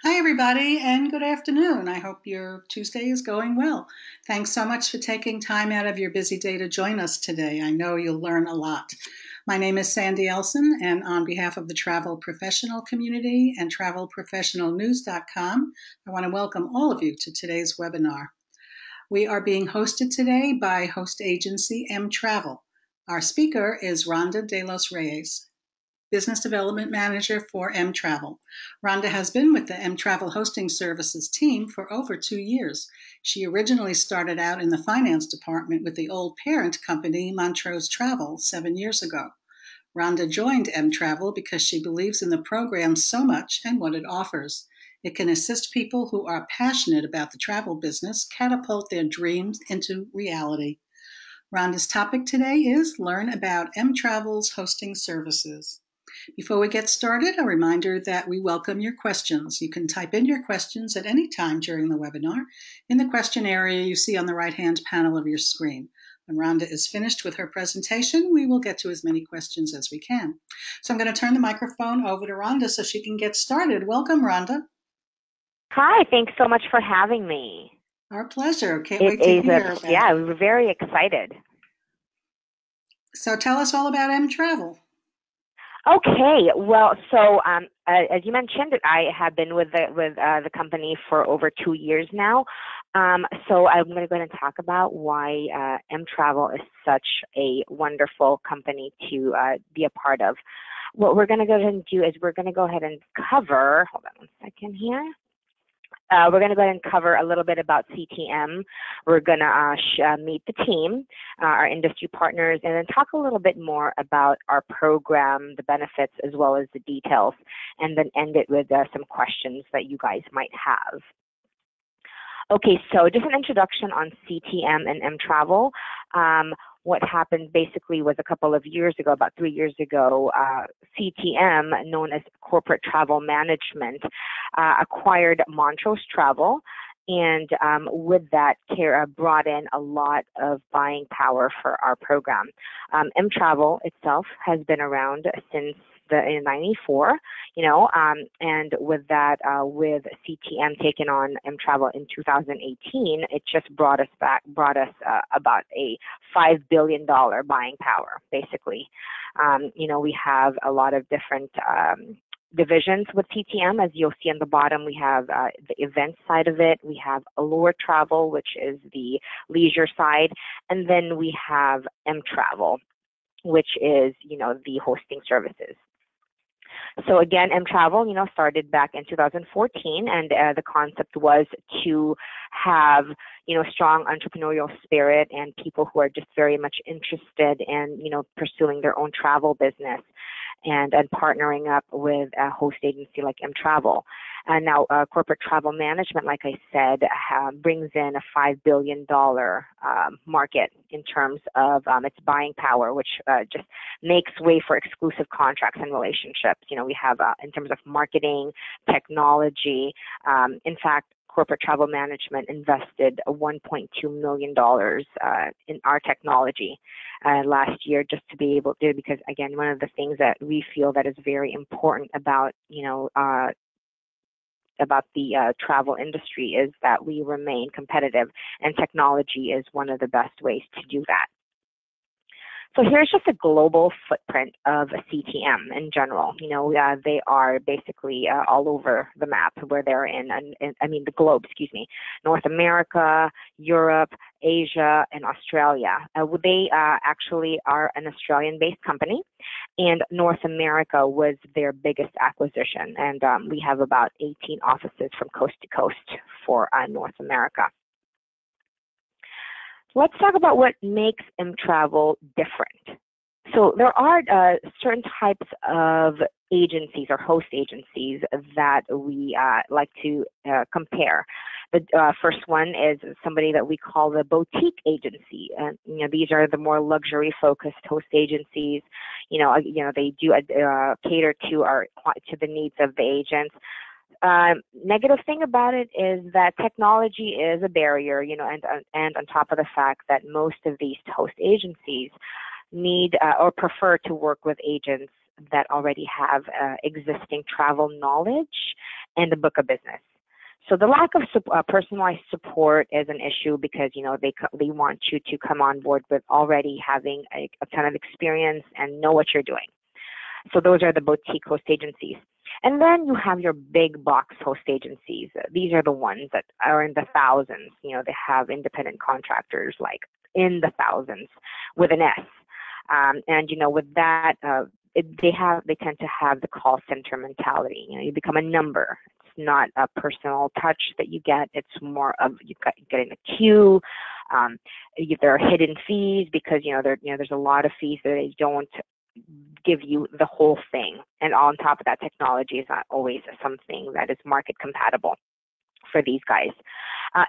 Hi, everybody, and good afternoon. I hope your Tuesday is going well. Thanks so much for taking time out of your busy day to join us today. I know you'll learn a lot. My name is Sandy Elson, and on behalf of the travel professional community and travelprofessionalnews.com, I want to welcome all of you to today's webinar. We are being hosted today by host agency M Travel. Our speaker is Rhonda De Los Reyes, Business Development Manager for M Travel. Rhonda has been with the M Travel Hosting Services team for over 2 years. She originally started out in the finance department with the old parent company, Montrose Travel, 7 years ago. Rhonda joined M Travel because she believes in the program so much and what it offers. It can assist people who are passionate about the travel business catapult their dreams into reality. Rhonda's topic today is Learn about M Travel's hosting services. Before we get started, a reminder that we welcome your questions. You can type in your questions at any time during the webinar in the question area you see on the right-hand panel of your screen. When Rhonda is finished with her presentation, we will get to as many questions as we can. So I'm going to turn the microphone over to Rhonda so she can get started. Welcome, Rhonda. Hi, thanks so much for having me. Our pleasure. Can't wait to hear about it. Yeah, we're very excited. So tell us all about M Travel. Okay, well, so as you mentioned, I have been with the company for over 2 years now. So I'm going to go ahead and talk about why M Travel is such a wonderful company to be a part of. What we're going to go ahead and do is we're going to go ahead and cover, hold on 1 second here. We're going to go ahead and cover a little bit about CTM. We're going to meet the team, our industry partners, and then talk a little bit more about our program, the benefits, as well as the details, and then end it with some questions that you guys might have. Okay, so just an introduction on CTM and M Travel. What happened basically was a couple of years ago, about 3 years ago, CTM, known as Corporate Travel Management, acquired Montrose Travel, and with that, brought in a lot of buying power for our program. M Travel itself has been around since in '94, and with that, with CTM taking on M Travel in 2018, it just brought us about a $5 billion buying power, basically. We have a lot of different divisions with CTM. As you'll see on the bottom, we have the event side of it. We have Allure Travel, which is the leisure side, and then we have M Travel, which is, the hosting services. So again, M Travel, started back in 2014, and the concept was to have, strong entrepreneurial spirit and people who are just very much interested in, pursuing their own travel business and partnering up with a host agency like M Travel. And now Corporate Travel Management, like I said, brings in a $5 billion market in terms of its buying power, which just makes way for exclusive contracts and relationships. We have in terms of marketing, technology. In fact, Corporate Travel Management invested $1.2 million in our technology last year, just to be able to, because again, one of the things that we feel that is very important about, about the travel industry is that we remain competitive, and technology is one of the best ways to do that. So here's just a global footprint of CTM in general. They are basically all over the map where they're the globe, North America, Europe, Asia, and Australia. They actually are an Australian-based company, and North America was their biggest acquisition. And we have about 18 offices from coast to coast for North America. Let's talk about what makes M Travel different. So there are certain types of agencies or host agencies that we like to compare. The first one is somebody that we call the boutique agency. These are the more luxury-focused host agencies. They do cater to the needs of the agents. Negative thing about it is that technology is a barrier, and on top of the fact that most of these host agencies need or prefer to work with agents that already have existing travel knowledge and the book of business. So the lack of personalized support is an issue because they want you to come on board with already having a ton of experience and know what you're doing. So those are the boutique host agencies. And then you have your big box host agencies. These are the ones that are in the thousands. They have independent contractors like in the thousands with an S. And with that, they tend to have the call center mentality. You become a number. It's not a personal touch that you get. It's more of you get in a queue. There are hidden fees because there's a lot of fees that they don't give you the whole thing. And on top of that, technology is not always something that is market compatible for these guys.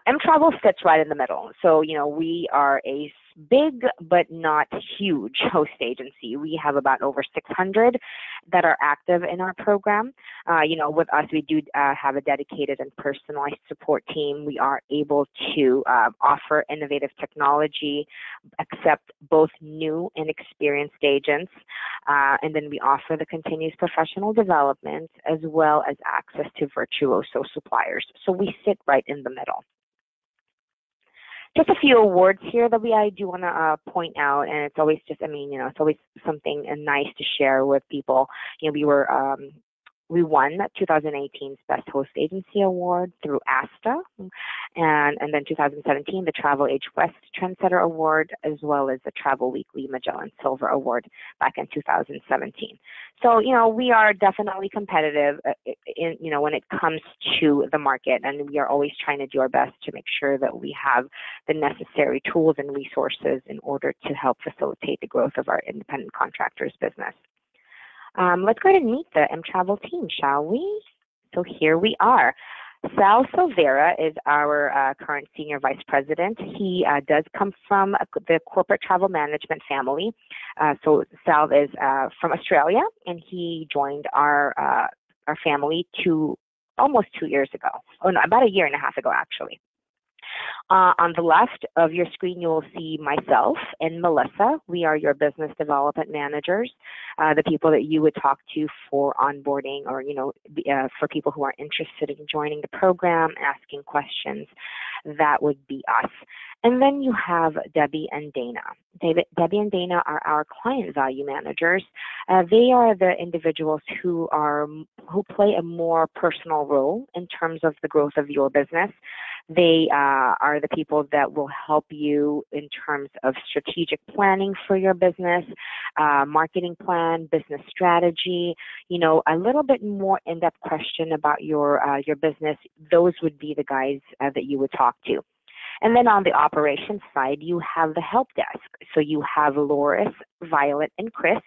M-Travel fits right in the middle. So, we are a big but not huge host agency. We have about over 600 that are active in our program. With us, we do have a dedicated and personalized support team. We are able to offer innovative technology, accept both new and experienced agents, and then we offer the continuous professional development as well as access to virtuoso suppliers. So we sit right in the middle. Just a few awards here that I do want to point out, and it's always it's always something nice to share with people. We won 2018's Best Host Agency Award through ASTA, and then 2017 the Travel Age West Trendsetter Award, as well as the Travel Weekly Magellan Silver Award back in 2017. So we are definitely competitive when it comes to the market, and we are always trying to do our best to make sure that we have the necessary tools and resources in order to help facilitate the growth of our independent contractors business. Let's go ahead and meet the M-Travel team, shall we? So here we are. Sal Silvera is our current Senior Vice President. He does come from the corporate travel management family. So Sal is from Australia, and he joined our family almost 2 years ago. Oh, no, about a year and a half ago, actually. On the left of your screen, you will see myself and Melissa. We are your business development managers, the people that you would talk to for onboarding or, for people who are interested in joining the program, asking questions. That would be us. And then you have Debbie and Dana. Debbie and Dana are our client value managers. They are the individuals who play a more personal role in terms of the growth of your business. They are the people that will help you in terms of strategic planning for your business, marketing plan, business strategy, a little bit more in-depth question about your business. Those would be the guys that you would talk to. And then on the operations side, you have the help desk. So you have Loris, Violet, and Chris.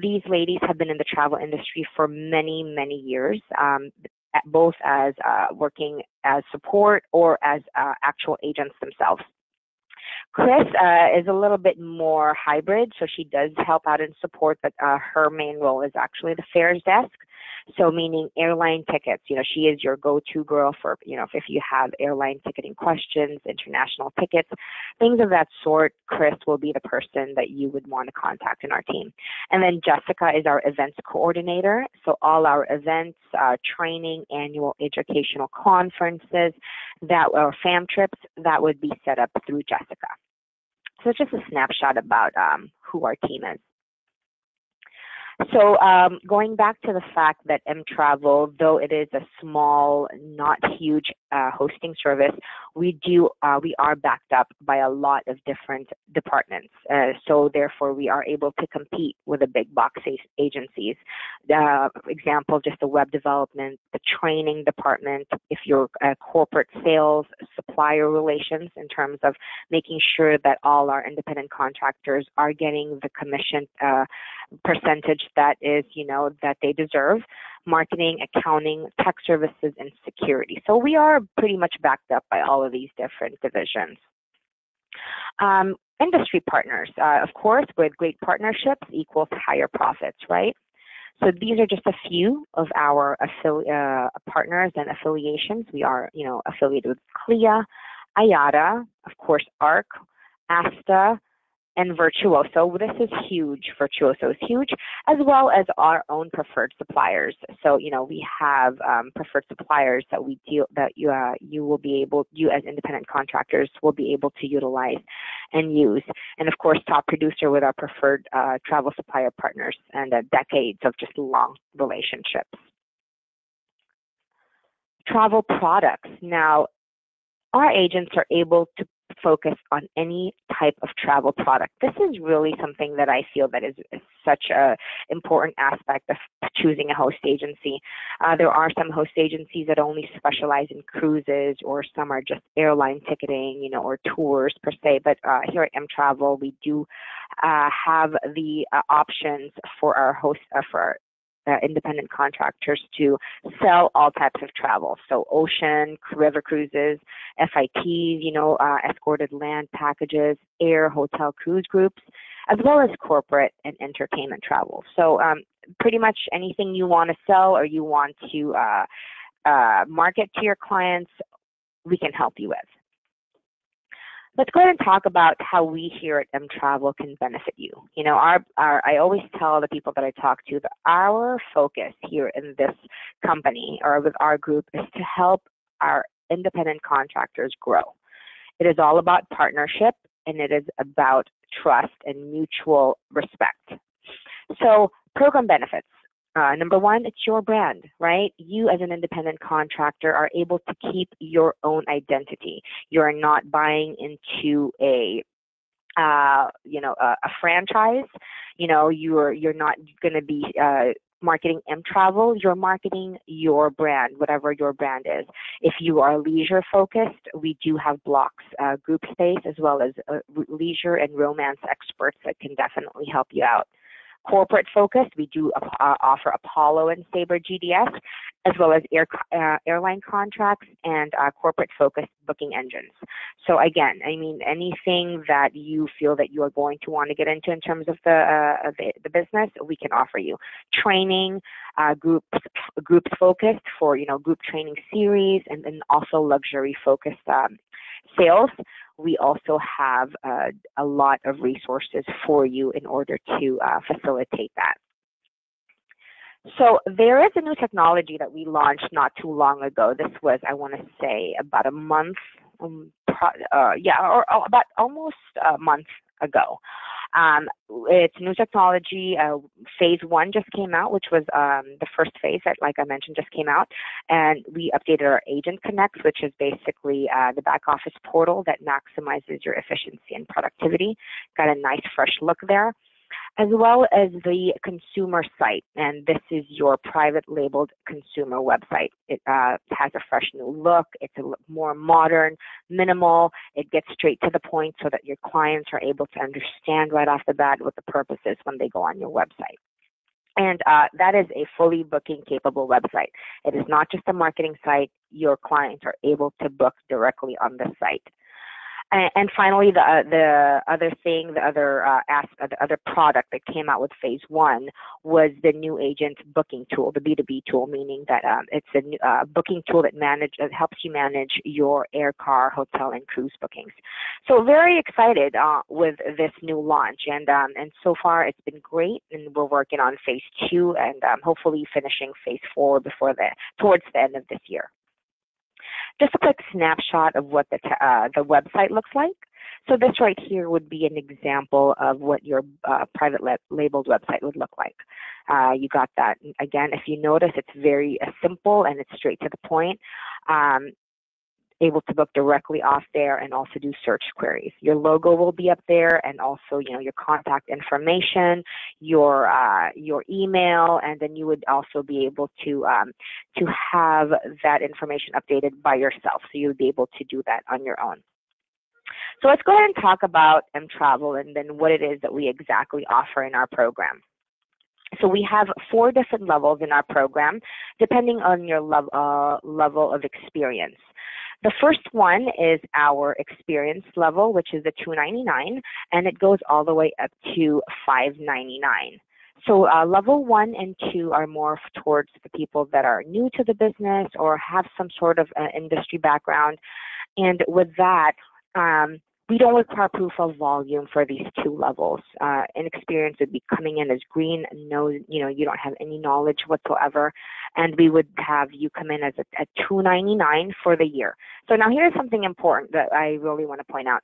These ladies have been in the travel industry for many, many years, both as working as support or as actual agents themselves. Chris is a little bit more hybrid, so she does help out and support, but her main role is actually the fares desk. So meaning airline tickets, she is your go-to girl for, if you have airline ticketing questions, international tickets, things of that sort. Chris will be the person that you would want to contact in our team. And then Jessica is our events coordinator. So all our events, training, annual educational conferences, or fam trips, that would be set up through Jessica. So it's just a snapshot about who our team is. So going back to the fact that M-Travel, though it is a small, not huge hosting service, we are backed up by a lot of different departments. So therefore, we are able to compete with the big box agencies. Example, just the web development, the training department, if you're corporate sales, supplier relations, in terms of making sure that all our independent contractors are getting the commission percentage that is, that they deserve, marketing, accounting, tech services, and security. So we are pretty much backed up by all of these different divisions. Industry partners, of course, with great partnerships equals higher profits, right? So these are just a few of our partners and affiliations. We are, affiliated with CLIA, IATA, of course, ARC, ASTA, and Virtuoso. This is huge. Virtuoso is huge, as well as our own preferred suppliers. So, we have preferred suppliers that we deal that you as independent contractors will be able to utilize and use. And of course, top producer with our preferred travel supplier partners and decades of just long relationships. Travel products. Now, our agents are able to focus on any type of travel product. This is really something that I feel that is such a important aspect of choosing a host agency. There are some host agencies that only specialize in cruises, or some are just airline ticketing, or tours per se. But here at M Travel, we do have the options for our host for our independent contractors to sell all types of travel. So ocean, river cruises, FITs, escorted land packages, air, hotel, cruise groups, as well as corporate and entertainment travel. So pretty much anything you want to sell or you want to market to your clients, we can help you with. Let's go ahead and talk about how we here at M Travel can benefit you. I always tell the people that I talk to that our focus here in this company or with our group is to help our independent contractors grow. It is all about partnership, and it is about trust and mutual respect. So, program benefits. Number one, it's your brand, right? You as an independent contractor are able to keep your own identity. You're not buying into a franchise. You're not going to be marketing M Travel. You're marketing your brand, whatever your brand is. If you are leisure focused, we do have blocks, group space, as well as leisure and romance experts that can definitely help you out. Corporate focused, we do offer Apollo and Sabre GDS, as well as airline contracts and corporate focused booking engines. So again, anything that you feel that you are going to want to get into in terms of the business, we can offer you. Training, groups focused for group training series, and then also luxury focused sales. We also have a lot of resources for you in order to facilitate that. So there is a new technology that we launched not too long ago. This was, I want to say, about a month, about almost a month ago. It's new technology. Phase 1 just came out, which was the first phase that, like I mentioned, just came out. And we updated our Agent Connect, which is basically the back office portal that maximizes your efficiency and productivity. Got a nice fresh look there, as well as the consumer site. And this is your private labeled consumer website. It has a fresh new look. It's more modern, minimal. It gets straight to the point so that your clients are able to understand right off the bat what the purpose is when they go on your website. And that is a fully booking capable website. It is not just a marketing site. Your clients are able to book directly on the site. And finally, the other product that came out with phase 1 was the new agent booking tool, the B2B tool, meaning that it's a booking tool that helps you manage your air, car, hotel, and cruise bookings. So very excited with this new launch, and so far it's been great, and we're working on phase 2 and hopefully finishing phase 4 towards the end of this year. Just a quick snapshot of what the website looks like. So this right here would be an example of what your private labeled website would look like. You got that. Again, if you notice, it's very simple and it's straight to the point. Able to book directly off there and also do search queries. Your logo will be up there, and also your contact information, your email, and then you would also be able to have that information updated by yourself. So you would be able to do that on your own. So let's go ahead and talk about M Travel and then what it is that we exactly offer in our program. So we have 4 different levels in our program, depending on your level of experience. The first one is our experience level, which is the $299, and it goes all the way up to $599. So level 1 and 2 are more towards the people that are new to the business or have some sort of industry background. And with that, We don't require proof of volume for these two levels. Inexperience would be coming in as green, no, you don't have any knowledge whatsoever, and we would have you come in as at $299 for the year. So now here's something important that I really want to point out.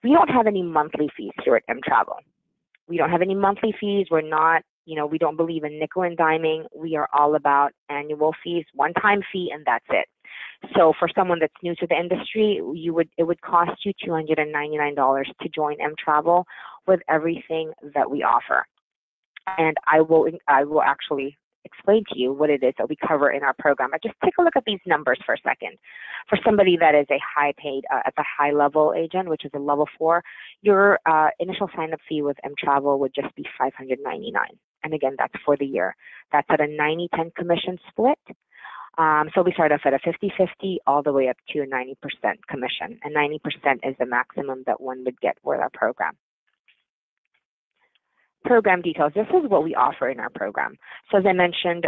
We don't have any monthly fees here at mTravel. We don't have any monthly fees. We're not, we don't believe in nickel and diming. We are all about annual fees, one-time fee, and that's it. So for someone that's new to the industry, it would cost you $299 to join mTravel with everything that we offer. And I will actually explain to you what it is that we cover in our program. But just take a look at these numbers for a second. For somebody that is a high paid, at the high level agent, which is a level 4, your initial sign up fee with mTravel would just be $599. And again, that's for the year. That's at a 90-10 commission split. So we start off at a 50-50 all the way up to a 90% commission. And 90% is the maximum that one would get with our program. Program details. This is what we offer in our program. So as I mentioned,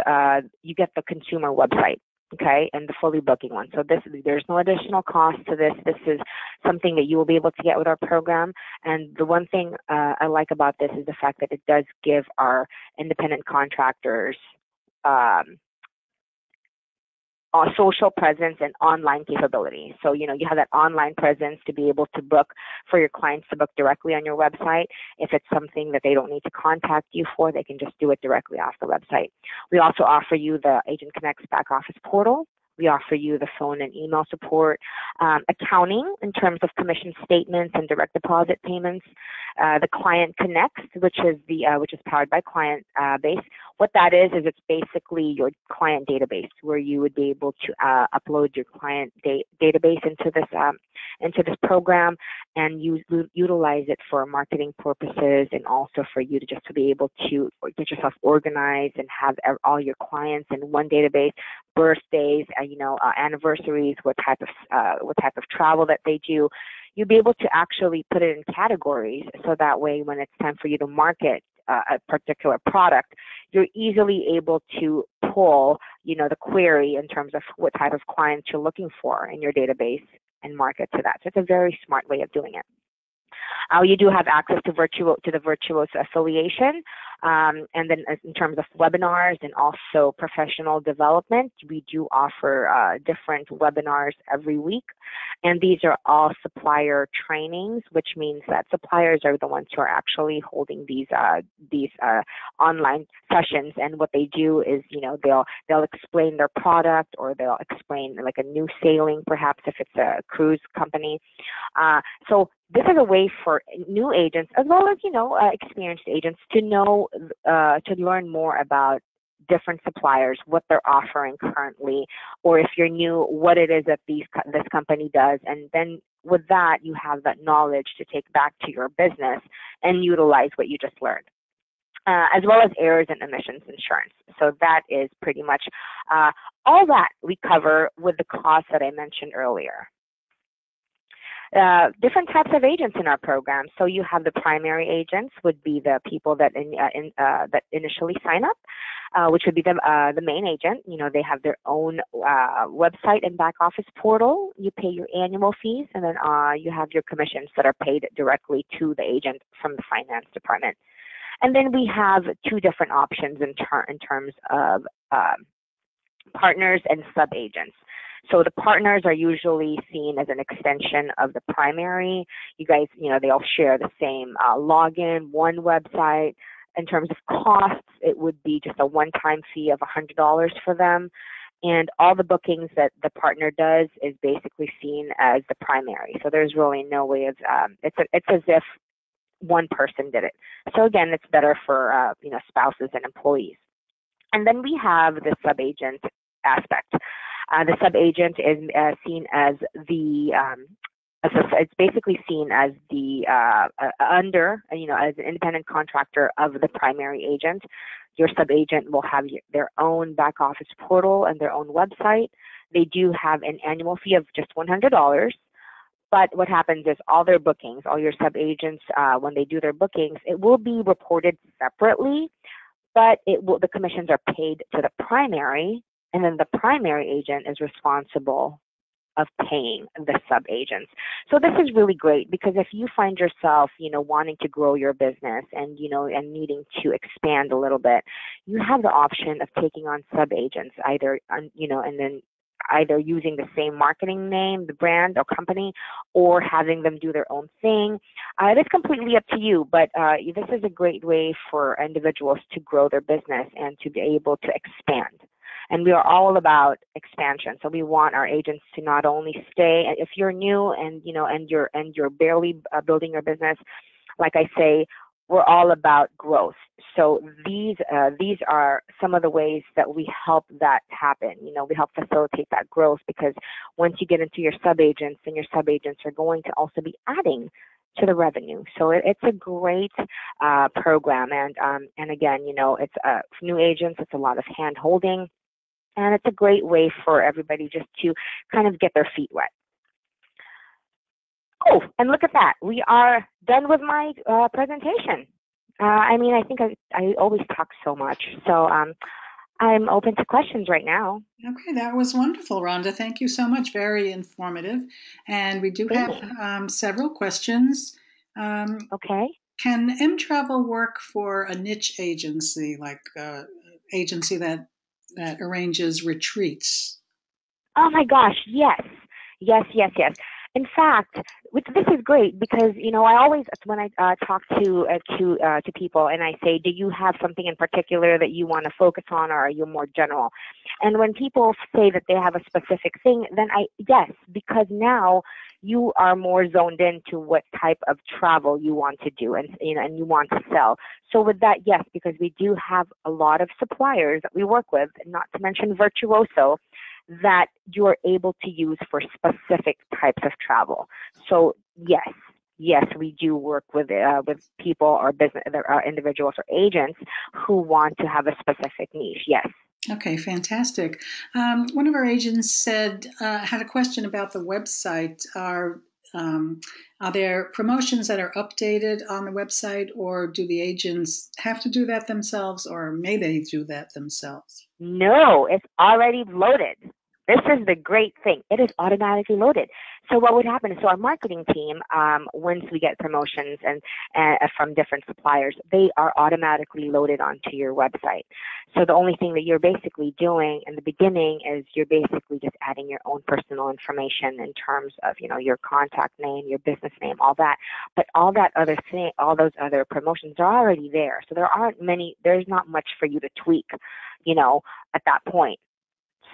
you get the consumer website, okay, and the fully booking one. So there's no additional cost to this. This is something that you will be able to get with our program. And the one thing I like about this is the fact that it does give our independent contractors social presence and online capability. So, you have that online presence to be able to book for your clients to book directly on your website. If it's something that they don't need to contact you for, they can just do it directly off the website. We also offer you the Agent Connect's back office portal. We offer you the phone and email support, accounting in terms of commission statements and direct deposit payments, the Client Connects, which is powered by Clientbase. What that is it's basically your client database where you would be able to upload your client database into this program and utilize it for marketing purposes, and also for you to be able to get yourself organized and have all your clients in one database, birthdays, anniversaries, what type of travel that they do. You'll be able to actually put it in categories, so that way when it's time for you to market a particular product, you're easily able to pull, the query in terms of what type of clients you're looking for in your database and market to that. So it's a very smart way of doing it. You do have access to the Virtuos affiliation, and then in terms of webinars and also professional development, we do offer different webinars every week, and these are all supplier trainings, which means that suppliers are the ones who are actually holding these online sessions. And what they do is, they'll explain their product, or they'll explain like a new sailing, perhaps if it's a cruise company. So this is a way for new agents, as well as, experienced agents, to learn more about different suppliers, what they're offering currently, or if you're new, what it is that this company does. And then with that, you have that knowledge to take back to your business and utilize what you just learned. As well as errors and omissions insurance. So that is pretty much all that we cover with the costs that I mentioned earlier. Different types of agents in our program. So you have the primary agents, would be the people that that initially sign up, which would be the main agent. They have their own website and back office portal. You pay your annual fees, and then you have your commissions that are paid directly to the agent from the finance department. And then we have two different options in terms of partners and sub-agents. So the partners are usually seen as an extension of the primary. You guys, they all share the same login, one website. In terms of costs, it would be just a one-time fee of $100 for them. And all the bookings that the partner does is basically seen as the primary. So there's really no way of, it's as if one person did it. So again, it's better for spouses and employees. And then we have the sub-agent aspect. The sub-agent is seen as it's basically seen as as an independent contractor of the primary agent. Your sub-agent will have their own back office portal and their own website. They do have an annual fee of just $100. But what happens is all their bookings, all your sub-agents, when they do their bookings, it will be reported separately, but the commissions are paid to the primary, and then the primary agent is responsible of paying the sub-agents. So this is really great because if you find yourself, wanting to grow your business and, and needing to expand a little bit, you have the option of taking on sub-agents either, and then either using the same marketing name, the brand or company, or having them do their own thing. It is completely up to you, but this is a great way for individuals to grow their business and to be able to expand. And we are all about expansion. So we want our agents to not only stay, if you're new and, and you're barely building your business, like I say, we're all about growth. So these are some of the ways that we help that happen. We help facilitate that growth because once you get into your sub-agents, then your sub-agents are going to also be adding to the revenue. So it's a great program. And again, it's for new agents, it's a lot of hand holding. And it's a great way for everybody just to kind of get their feet wet. Oh, and look at that. We are done with my presentation. I think I always talk so much. So I'm open to questions right now. Okay, that was wonderful, Rhonda. Thank you so much. Very informative. And we do have several questions. Okay. Can M-Travel work for a niche agency, like agency that arranges retreats? Oh my gosh, yes. Yes. In fact, this is great because I always, when I talk to people and I say, do you have something in particular that you want to focus on, or are you more general? And when people say that they have a specific thing, then yes, because now you are more zoned into what type of travel you want to do and and you want to sell. So with that, yes, because we do have a lot of suppliers that we work with, not to mention Virtuoso, that you are able to use for specific types of travel. So yes, we do work with people or business, individuals or agents who want to have a specific niche. Yes. Okay, fantastic. One of our agents had a question about the website. Are there promotions that are updated on the website, or do the agents have to do that themselves, or may they do that themselves? No, it's already loaded. This is the great thing. It is automatically loaded. So what would happen is, so our marketing team, once we get promotions and from different suppliers, they are automatically loaded onto your website. So the only thing that you're basically doing in the beginning is you're basically just adding your own personal information in terms of, your contact name, your business name, all that. But all that other thing, all those other promotions are already there. So there's not much for you to tweak, at that point.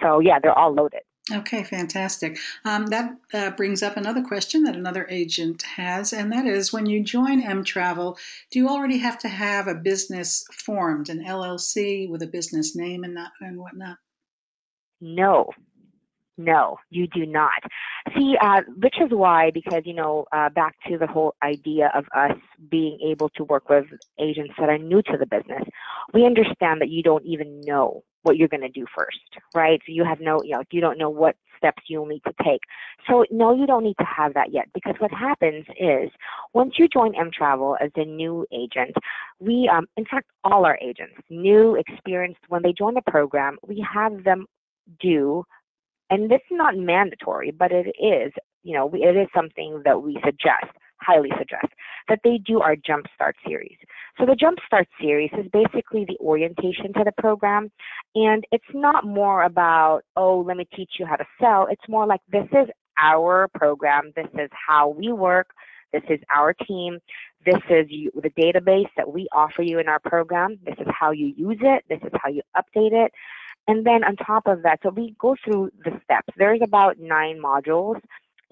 So yeah, they're all loaded. Okay, fantastic. That brings up another question that another agent has, and that is, when you join M-Travel, do you already have to have a business formed, an LLC with a business name and whatnot? No, you do not. See, which is why, because, back to the whole idea of us being able to work with agents that are new to the business, we understand that you don't even know what you're going to do first, right? So you have you don't know what steps you'll need to take. So no, you don't need to have that yet, because what happens is once you join M-Travel as a new agent, we, in fact, all our agents, new, experienced, when they join the program, we have them do, and this is not mandatory, but it is, it is something that we highly suggest, that they do our Jumpstart series. So the Jumpstart series is basically the orientation to the program, and it's not more about, let me teach you how to sell. It's more like, this is our program, this is how we work, this is our team, this is the database that we offer you in our program, this is how you use it, this is how you update it. And then on top of that, so we go through the steps. There's about 9 modules.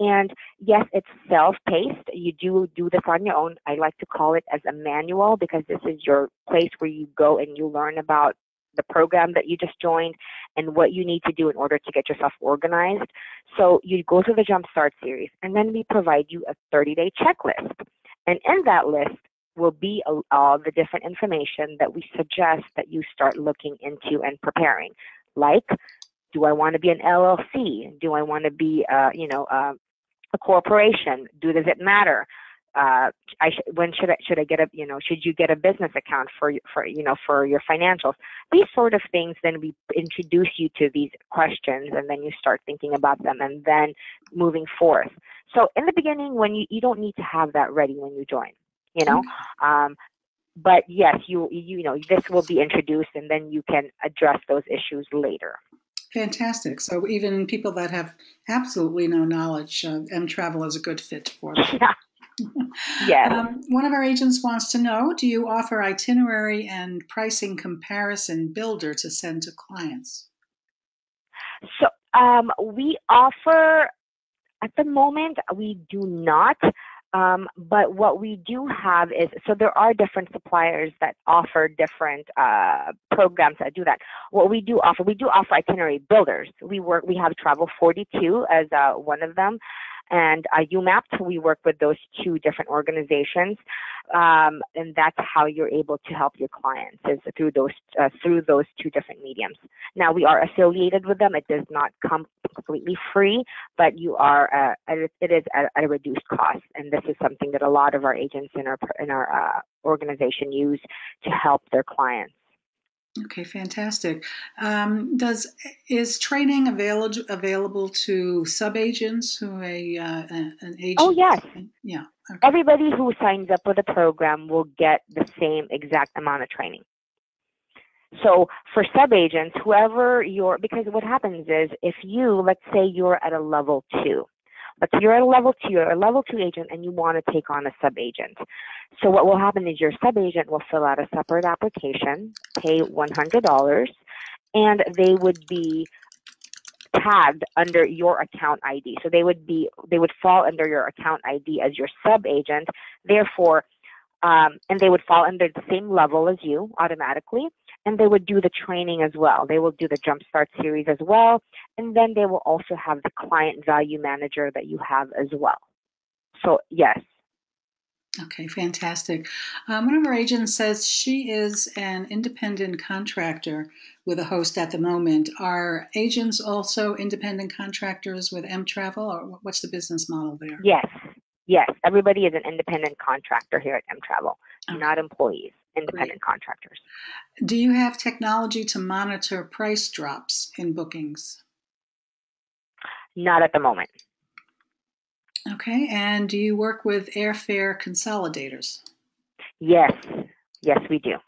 And yes, it's self-paced. You do this on your own. I like to call it as a manual, because this is your place where you go and you learn about the program that you just joined and what you need to do in order to get yourself organized. So you go through the Jumpstart series, and then we provide you a 30-day checklist. And in that list will be all the different information that we suggest that you start looking into and preparing. Like, do I want to be an LLC? Do I want to be, a corporation? Does it matter? when should I get a, should you get a business account for your financials? These sort of things. Then we introduce you to these questions, and then you start thinking about them, and then moving forth. So in the beginning, when you don't need to have that ready when you join, but yes, this will be introduced, and then you can address those issues later. Fantastic. So even people that have absolutely no knowledge, M-Travel is a good fit for them. Yeah. Yes. One of our agents wants to know, do you offer itinerary and pricing comparison builder to send to clients? So we offer, at the moment, we do not. But what we do have is, so there are different suppliers that offer different programs that do that. What we do offer itinerary builders. We have Travel 42 as one of them, and UMAP. We work with those two different organizations, and that's how you're able to help your clients, is through those two different mediums. Now, we are affiliated with them. It does not come completely free, but you are it is at a reduced cost, and this is something that a lot of our agents in our organization use to help their clients. Okay, fantastic. Is training available to sub-agents who an agent? Oh, yes. Yeah. Okay. Everybody who signs up with the program will get the same exact amount of training. So for sub-agents, because what happens is, if let's say you're at a level 2, you're a level 2 agent, and you want to take on a sub-agent. So what will happen is your sub-agent will fill out a separate application, pay $100, and they would be tagged under your account ID. So they would fall under your account ID as your sub-agent, therefore, and they would fall under the same level as you automatically, and they would do the training as well. They will do the Jumpstart series as well, and then they will also have the client value manager that you have as well. So yes. Okay, fantastic. One of our agents says she is an independent contractor with a host at the moment. Are agents also independent contractors with M-Travel, or what's the business model there? Yes. Everybody is an independent contractor here at M-Travel, okay. Not employees, independent Great. contractors. Do you have technology to monitor price drops in bookings? Not at the moment. Okay, and do you work with airfare consolidators? Yes, we do.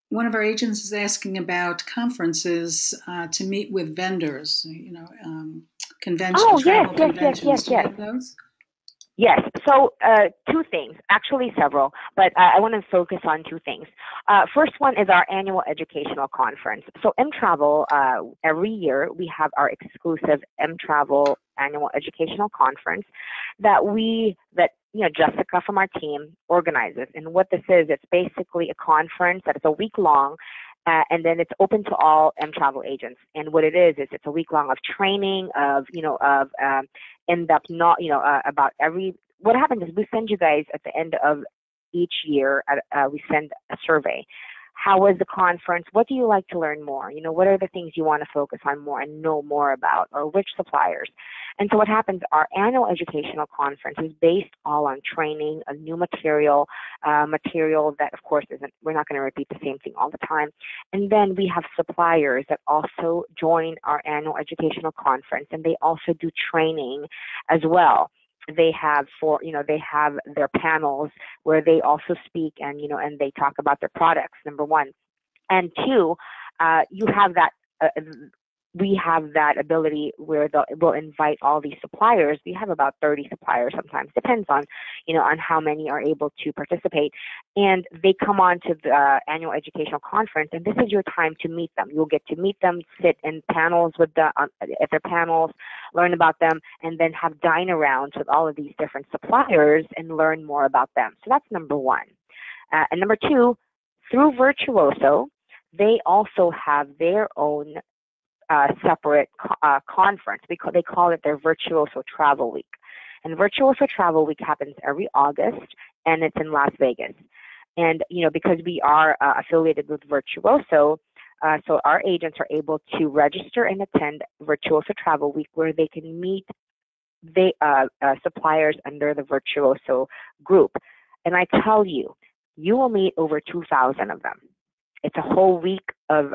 One of our agents is asking about conferences to meet with vendors, conventions. Oh, yes. Do you have those? Yes. So two things, actually several, but I want to focus on two things. First one is our annual educational conference. So M-Travel, every year we have our exclusive M-Travel annual educational conference that Jessica from our team organizes. And what this is, it's basically a conference that is a week long. And then it's open to all M-Travel agents. And what it is it's a week long of training, in-depth, about what happens is we send you guys at the end of each year, we send a survey. How was the conference? What do you like to learn more? What are the things you want to focus on more and know more about, or which suppliers? And so what happens, our annual educational conference is based all on training, a new material that, of course, we're not going to repeat the same thing all the time. And then we have suppliers that also join our annual educational conference, and they also do training as well. They have their panels where they also speak and they talk about their products, number one. And two, you have that, we have that ability where we'll invite all these suppliers. We have about 30 suppliers sometimes, depends on, on how many are able to participate. And they come on to the annual educational conference, and this is your time to meet them. You'll get to meet them, sit in panels with at their panels, learn about them, and then have dine-arounds with all of these different suppliers and learn more about them. So that's number one. And number two, through Virtuoso, they also have their own separate conference. They call it their Virtuoso Travel Week. And Virtuoso Travel Week happens every August, and it's in Las Vegas. And, because we are affiliated with Virtuoso, so our agents are able to register and attend Virtuoso Travel Week, where they can meet suppliers under the Virtuoso group. And I tell you, you will meet over 2,000 of them. It's a whole week of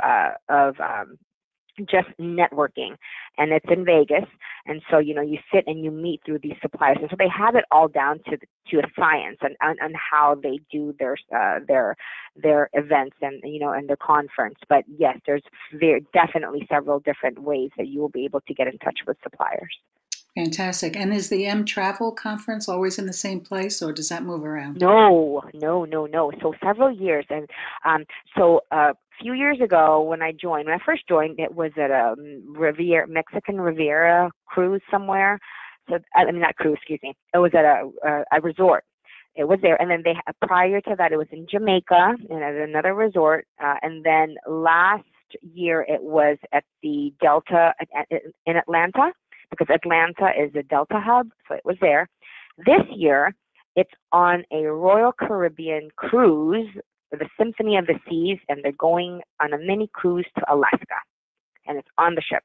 just networking, and it's in Vegas. And so, you sit and you meet through these suppliers, and so they have it all down to a science and how they do their events and and their conference. But yes, there's definitely several different ways that you will be able to get in touch with suppliers. Fantastic. And is the M Travel conference always in the same place, or does that move around? No. So several years, and a few years ago when I first joined, it was at a Mexican Riviera cruise somewhere. So I mean, not cruise, excuse me. It was at a resort. It was there, and then prior to that, it was in Jamaica and at another resort, and then last year it was at the Delta in Atlanta, because Atlanta is a Delta hub, so it was there. This year, it's on a Royal Caribbean cruise, the Symphony of the Seas, and they're going on a mini cruise to Alaska, and it's on the ship.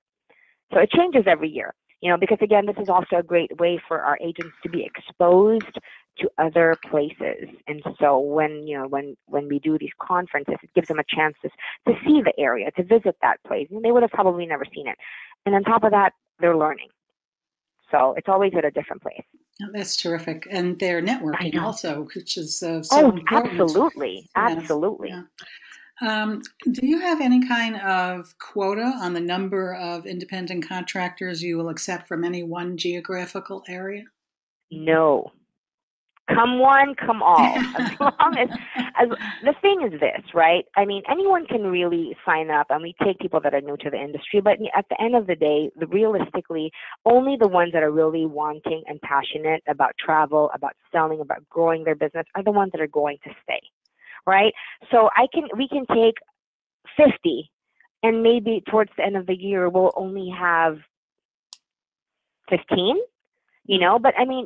So it changes every year, because again, this is also a great way for our agents to be exposed to other places. And so when we do these conferences, it gives them a chance to see the area, to visit that place, and they would have probably never seen it. And on top of that, they're learning. So it's always at a different place. Oh, that's terrific. And they're networking also, which is so important. Absolutely. Yes. Absolutely. Yeah. Do you have any kind of quota on the number of independent contractors you will accept from any one geographical area? No. Come one, come all. As long as the thing is this, right? I mean, anyone can really sign up, and we take people that are new to the industry. But at the end of the day, realistically, only the ones that are really wanting and passionate about travel, about selling, about growing their business are the ones that are going to stay, right? So we can take 50, and maybe towards the end of the year we'll only have 15. But I mean,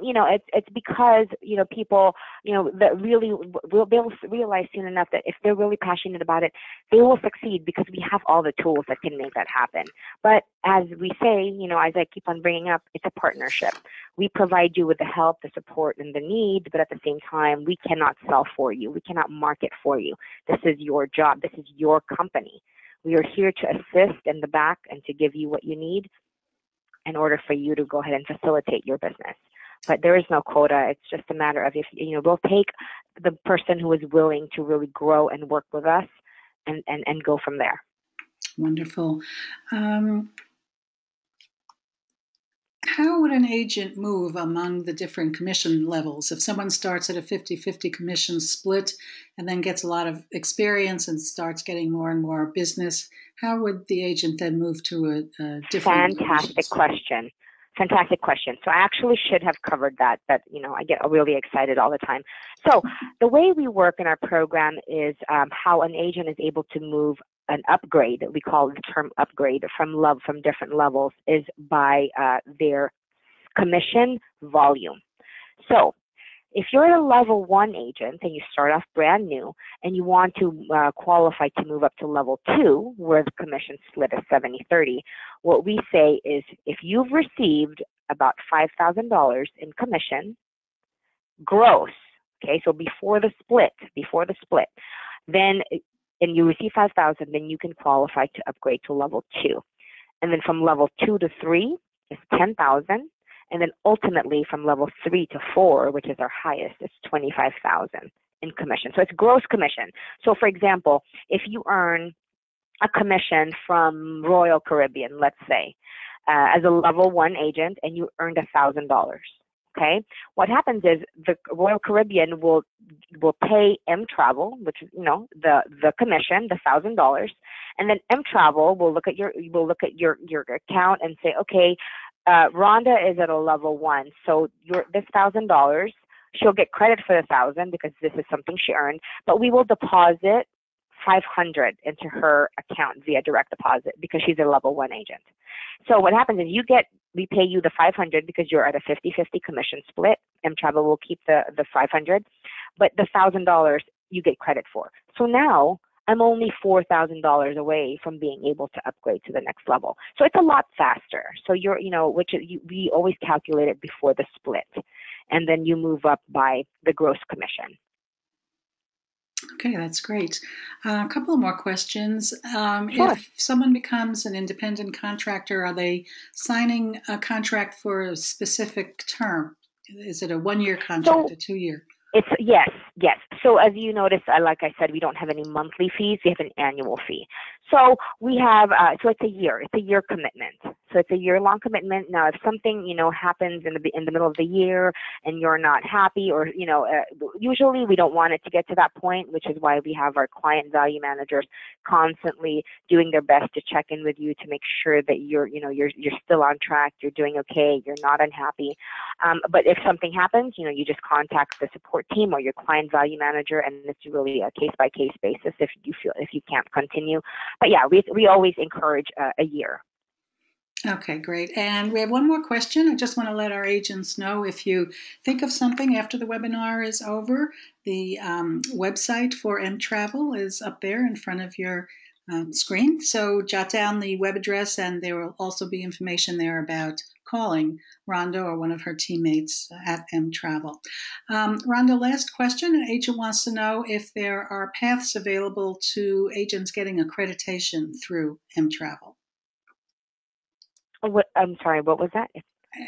it's because, people, that really they'll realize soon enough that if they're really passionate about it, they will succeed, because we have all the tools that can make that happen. But as we say, as I keep on bringing up, it's a partnership. We provide you with the help, the support, and the need, but at the same time, we cannot sell for you. We cannot market for you. This is your job. This is your company. We are here to assist in the back and to give you what you need in order for you to go ahead and facilitate your business. But there is no quota. It's just a matter of, we'll take the person who is willing to really grow and work with us and go from there. Wonderful. How would an agent move among the different commission levels? If someone starts at a 50-50 commission split and then gets a lot of experience and starts getting more and more business, how would the agent then move to a different Fantastic question. So I actually should have covered that, but I get really excited all the time. So the way we work in our program is how an agent is able to move an upgrade, we call the term upgrade, from different levels, is by their commission volume. So if you're a level 1 agent and you start off brand new and you want to qualify to move up to level 2, where the commission split is 70-30, what we say is if you've received about $5,000 in commission gross, okay, so before the split, then and you receive 5,000, then you can qualify to upgrade to level 2. And then from level 2 to 3 is 10,000. And then ultimately from level 3 to 4, which is our highest, is 25,000 in commission. So it's gross commission. So for example, if you earn a commission from Royal Caribbean, let's say, as a level 1 agent, and you earned $1,000. Okay, what happens is the Royal Caribbean will pay M Travel, which is the commission, the $1,000, and then M Travel will look at your account and say, okay, Rhonda is at a level 1, so this $1,000, she'll get credit for the 1,000 because this is something she earned, but we will deposit 500 into her account via direct deposit because she's a level 1 agent. So what happens is we pay you the 500 because you're at a 50-50 commission split. M Travel will keep the 500, but the $1,000 you get credit for. So now I'm only $4,000 away from being able to upgrade to the next level. So it's a lot faster. So we always calculate it before the split, and then you move up by the gross commission. Okay, that's great. A couple of more questions. Sure. If someone becomes an independent contractor, are they signing a contract for a specific term? Is it a 1-year contract, a 2-year? Yes. So as you notice, like I said, we don't have any monthly fees. We have an annual fee. So we have, so it's a year. It's a year commitment. So it's a year-long commitment. Now, if something happens in the middle of the year and you're not happy, or usually we don't want it to get to that point, which is why we have our client value managers constantly doing their best to check in with you to make sure that you're still on track, you're doing okay, you're not unhappy. But if something happens, you just contact the support team or your client value manager, and it's really a case-by-case basis if you can't continue. But yeah, we always encourage a year. Okay, great. And we have one more question. I just want to let our agents know, if you think of something after the webinar is over, the website for mTravel is up there in front of your screen. So jot down the web address, and there will also be information there about calling Rhonda or one of her teammates at mTravel. Rhonda, last question. An agent wants to know if there are paths available to agents getting accreditation through mTravel. I'm sorry, what was that?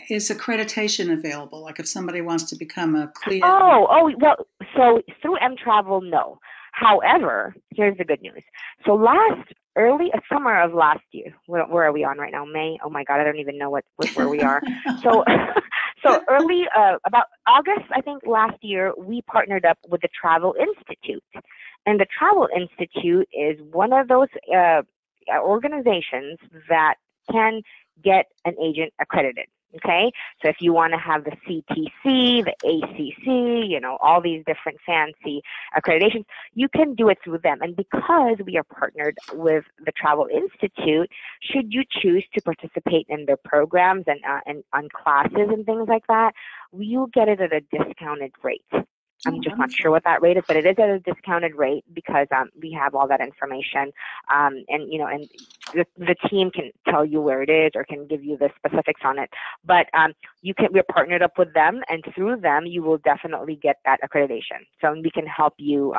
Is accreditation available? Like if somebody wants to become a CLIA? Well, so through mTravel, no. However, here's the good news. So summer of last year, where are we on right now? May? Oh my God, I don't even know where we are. So early, about August, I think last year, we partnered up with the Travel Institute. And the Travel Institute is one of those organizations that can get an agent accredited. Okay, so if you want to have the CTC, the ACC, all these different fancy accreditations, you can do it through them. And because we are partnered with the Travel Institute, should you choose to participate in their programs and on classes and things like that, you'll get it at a discounted rate. I'm just not sure what that rate is, but it is at a discounted rate because we have all that information, and the team can tell you where it is or can give you the specifics on it. But we're partnered up with them, and through them you will definitely get that accreditation. So we can help you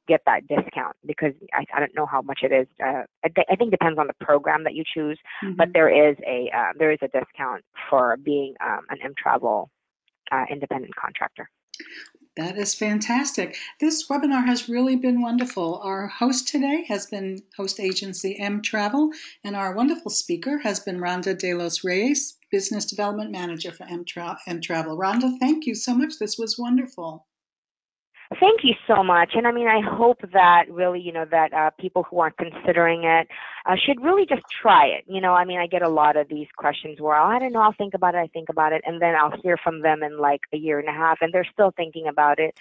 get that discount, because I don't know how much it is. I think it depends on the program that you choose, but there is a discount for being an mTravel independent contractor. That is fantastic. This webinar has really been wonderful. Our host today has been host agency mTravel, and our wonderful speaker has been Rhonda De Los Reyes, Business Development Manager for mTravel. Rhonda, thank you so much. This was wonderful. Thank you so much. And I hope that really, that people who are considering it should really just try it. I get a lot of these questions where, I don't know, I'll think about it. And then I'll hear from them in like a year and a half, and they're still thinking about it.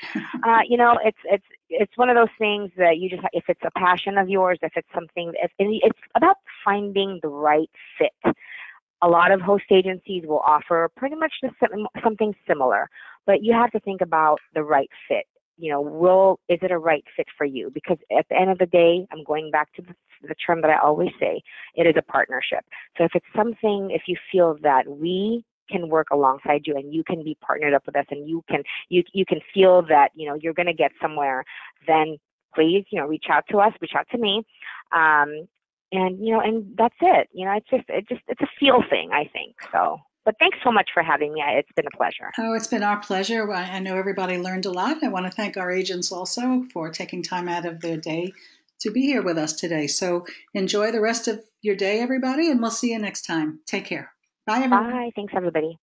It's one of those things that you just, if it's a passion of yours, if it's something, it's about finding the right fit. A lot of host agencies will offer pretty much something similar, but you have to think about the right fit. Is it a right fit for you? Because at the end of the day, I'm going back to the term that I always say, it is a partnership. So if if you feel that we can work alongside you and you can be partnered up with us, and you can feel that, you're going to get somewhere, then please, reach out to us, reach out to me. And that's it. It's a feel thing, I think. So. But thanks so much for having me. It's been a pleasure. Oh, it's been our pleasure. I know everybody learned a lot. I want to thank our agents also for taking time out of their day to be here with us today. So enjoy the rest of your day, everybody, and we'll see you next time. Take care. Bye, everyone. Bye. Thanks, everybody.